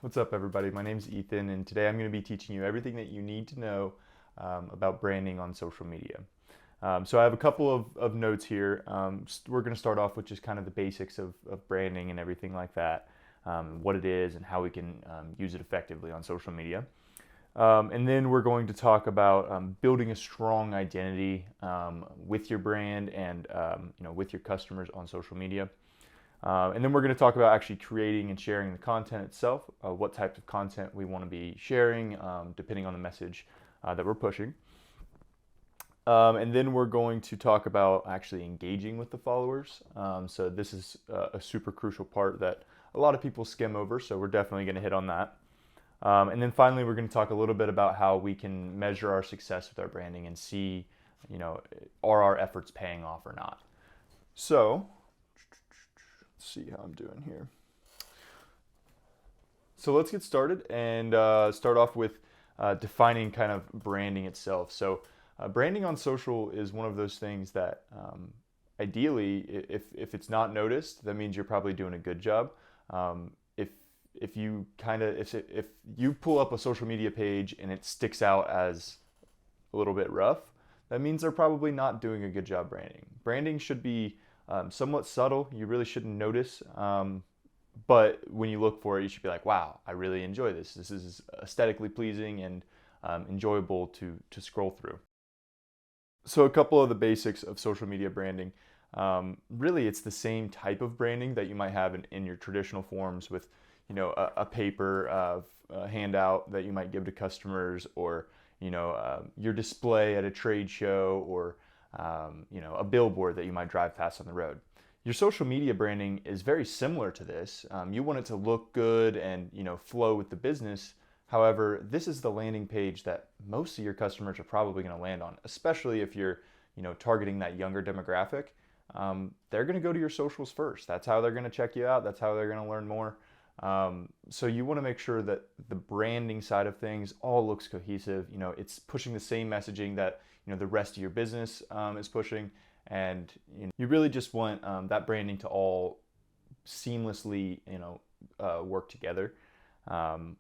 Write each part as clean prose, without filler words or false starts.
What's up, everybody? My name is Ethan, and today I'm going to be teaching you everything that you need to know about branding on social media. So I have a couple of notes here. We're going to start off with just kind of the basics of branding and everything like that, what it is and how we can use it effectively on social media. And then we're going to talk about building a strong identity with your brand and with your customers on social media. And then we're going to talk about actually creating and sharing the content itself, what types of content we want to be sharing, depending on the message that we're pushing. And then we're going to talk about actually engaging with the followers. So this is a super crucial part that a lot of people skim over, so we're definitely going to hit on that. And then finally, we're going to talk a little bit about how we can measure our success with our branding and see, are our efforts paying off or not. So see how I'm doing here. So let's get started and start off with defining kind of branding itself. So branding on social is one of those things that ideally, if it's not noticed, that means you're probably doing a good job. If you if you pull up a social media page and it sticks out as a little bit rough, that means they're probably not doing a good job branding. Branding should be somewhat subtle. You really shouldn't notice. But when you look for it, you should be like, wow, I really enjoy this. This is aesthetically pleasing and enjoyable to scroll through. So a couple of the basics of social media branding. Really, it's the same type of branding that you might have in your traditional forms with, a paper a handout that you might give to customers, or your display at a trade show, or a billboard that you might drive past on the road. Your social media branding is very similar to this. You want it to look good and flow with the business. However, this is the landing page that most of your customers are probably going to land on, especially if you're targeting that younger demographic. They're going to go to your socials first. That's how they're going to check you out. That's how they're going to learn more. So you want to make sure that the branding side of things all looks cohesive. It's pushing the same messaging that the rest of your business is pushing, and you really just want that branding to all seamlessly work together.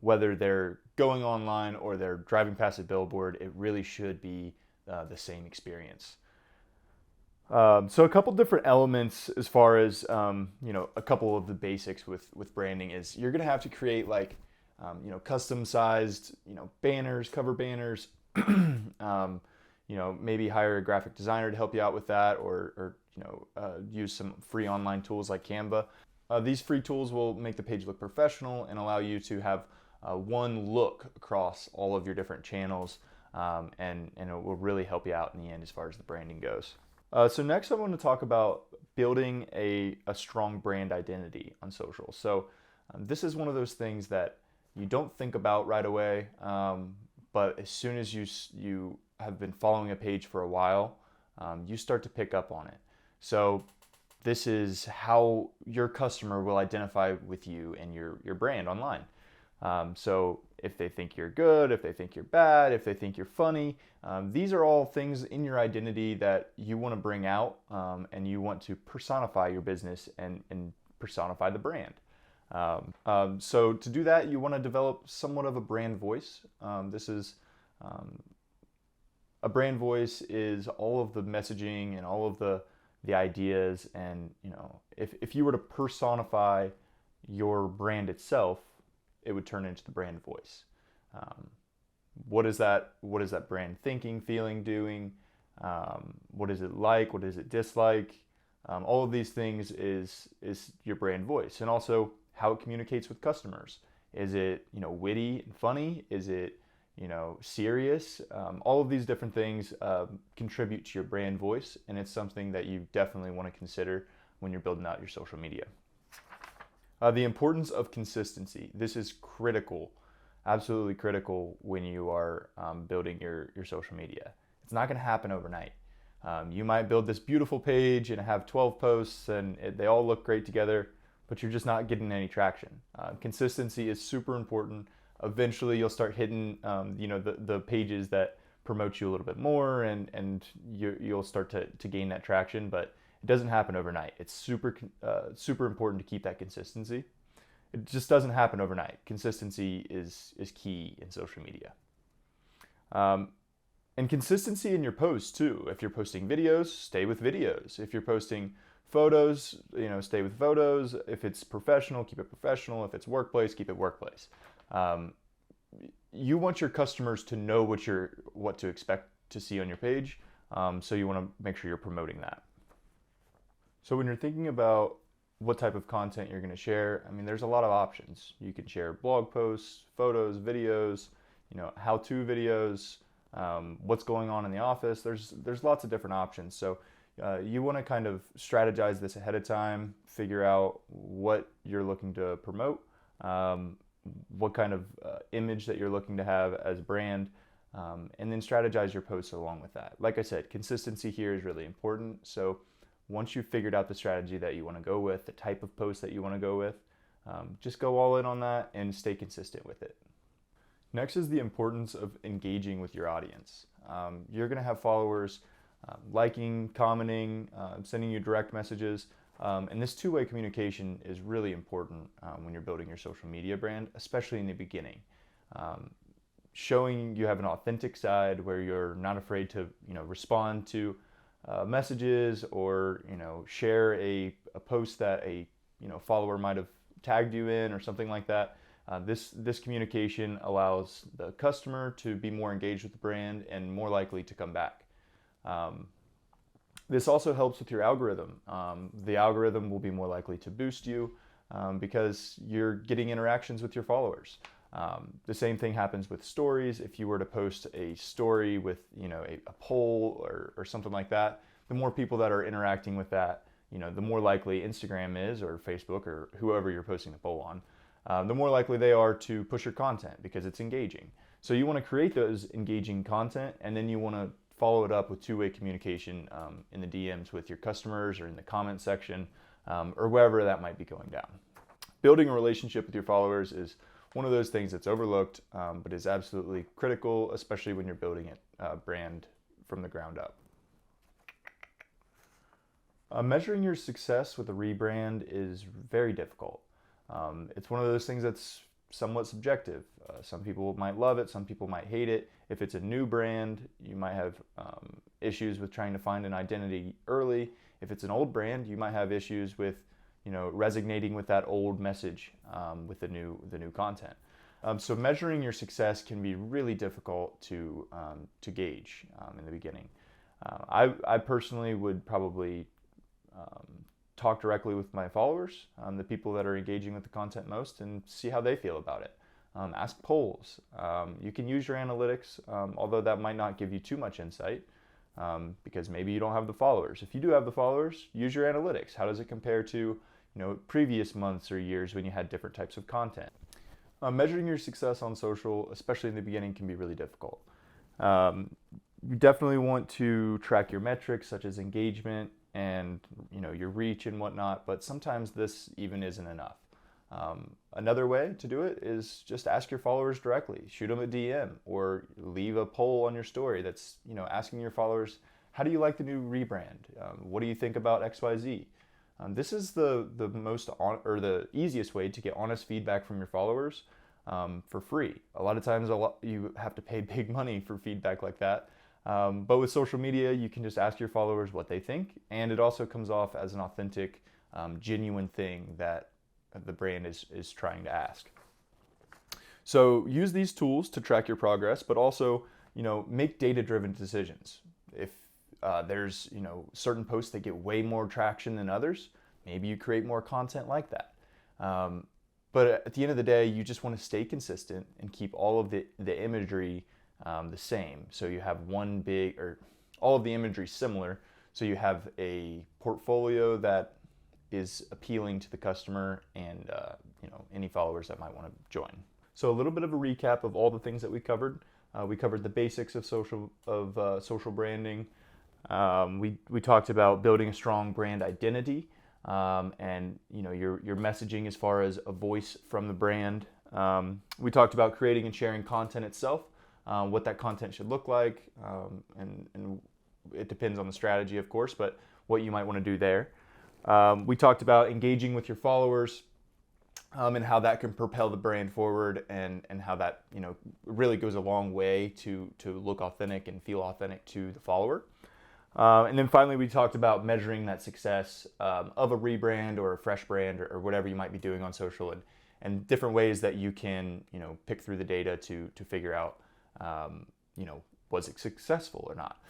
Whether they're going online or they're driving past a billboard, it really should be the same experience. So a couple different elements as far as a couple of the basics with branding is you're gonna have to create like custom sized banners, cover banners. Maybe hire a graphic designer to help you out with that, or use some free online tools like Canva. These free tools will make the page look professional and allow you to have one look across all of your different channels, and it will really help you out in the end as far as the branding goes. So next I want to talk about building a strong brand identity on social. So this is one of those things that you don't think about right away, but as soon as you have been following a page for a while, you start to pick up on it. So this is how your customer will identify with you and your brand online. So if they think you're good, if they think you're bad, if they think you're funny, these are all things in your identity that you want to bring out, and you want to personify your business and personify the brand. So to do that, you want to develop somewhat of a brand voice. A brand voice is all of the messaging and all of the ideas, and if you were to personify your brand itself, it would turn into the brand voice. What is that brand thinking, feeling, doing? What is it like? What does it dislike? All of these things is your brand voice, and also how it communicates with customers. Is it witty and funny? Is it serious? All of these different things contribute to your brand voice, and it's something that you definitely want to consider when you're building out your social media. The importance of consistency. This is critical, absolutely critical when you are building your social media. It's not going to happen overnight. You might build this beautiful page and have 12 posts and they all look great together, but you're just not getting any traction. Consistency is super important. Eventually you'll start hitting the pages that promote you a little bit more, and you'll start to gain that traction, but it doesn't happen overnight. It's super important to keep that consistency. It just doesn't happen overnight. Consistency is key in social media. And consistency in your posts too. If you're posting videos, stay with videos. If you're posting photos, stay with photos. If it's professional, keep it professional. If it's workplace, keep it workplace. You want your customers to know what to expect to see on your page, so you want to make sure you're promoting that. So when you're thinking about what type of content you're going to share, there's a lot of options. You can share blog posts, photos, videos, how-to videos, what's going on in the office. There's lots of different options. So you want to kind of strategize this ahead of time, figure out what you're looking to promote, what kind of image that you're looking to have as a brand, and then strategize your posts along with that. Like I said, consistency here is really important. So once you've figured out the strategy that you want to go with, the type of post that you want to go with, just go all in on that and stay consistent with it. Next is the importance of engaging with your audience. You're going to have followers liking, commenting, sending you direct messages, and this two-way communication is really important when you're building your social media brand, especially in the beginning. Showing you have an authentic side where you're not afraid to respond to messages or share a post that a follower might have tagged you in or something like that. This communication allows the customer to be more engaged with the brand and more likely to come back. This also helps with your algorithm. The algorithm will be more likely to boost you because you're getting interactions with your followers. The same thing happens with stories. If you were to post a story with a poll or something like that, the more people that are interacting with that, the more likely Instagram is, or Facebook, or whoever you're posting the poll on, the more likely they are to push your content because it's engaging. So you want to create those engaging content, and then you want to follow it up with two-way communication in the DMs with your customers or in the comment section or wherever that might be going down. Building a relationship with your followers is one of those things that's overlooked, but is absolutely critical, especially when you're building a brand from the ground up. Measuring your success with a rebrand is very difficult. It's one of those things that's somewhat subjective. Some people might love it, some people might hate it. If it's a new brand, you might have issues with trying to find an identity early. If it's an old brand, you might have issues with resonating with that old message with the new content. So measuring your success can be really difficult to gauge in the beginning. I personally would probably talk directly with my followers, the people that are engaging with the content most, and see how they feel about it. Ask polls. You can use your analytics, although that might not give you too much insight because maybe you don't have the followers. If you do have the followers, use your analytics. How does it compare to previous months or years when you had different types of content? Measuring your success on social, especially in the beginning, can be really difficult. You definitely want to track your metrics such as engagement and your reach and whatnot, but sometimes this even isn't enough. Another way to do it is just ask your followers directly. Shoot them a DM or leave a poll on your story that's asking your followers, how do you like the new rebrand? What do you think about XYZ? This is the easiest way to get honest feedback from your followers for free. A lot of times you have to pay big money for feedback like that. But with social media, you can just ask your followers what they think, and it also comes off as an authentic, genuine thing that the brand is trying to ask. So use these tools to track your progress, but also make data-driven decisions. If there's certain posts that get way more traction than others, maybe you create more content like that. But at the end of the day, you just want to stay consistent and keep all of the imagery the same. So you have all of the imagery similar. So you have a portfolio that is appealing to the customer and any followers that might want to join. So a little bit of a recap of all the things that we covered. We covered the basics of social branding. We talked about building a strong brand identity and your messaging as far as a voice from the brand. We talked about creating and sharing content itself. What that content should look like, and it depends on the strategy, of course, but what you might want to do there. We talked about engaging with your followers, and how that can propel the brand forward, and how that, you know, really goes a long way to look authentic and feel authentic to the follower. And then finally, we talked about measuring that success of a rebrand or a fresh brand, or whatever you might be doing on social, and different ways that you can, you know, pick through the data to figure out, you know, was it successful or not.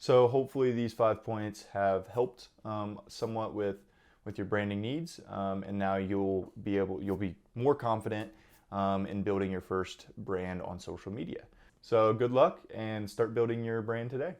So hopefully these 5 points have helped somewhat with your branding needs, and now you'll be more confident in building your first brand on social media. So good luck, and start building your brand today.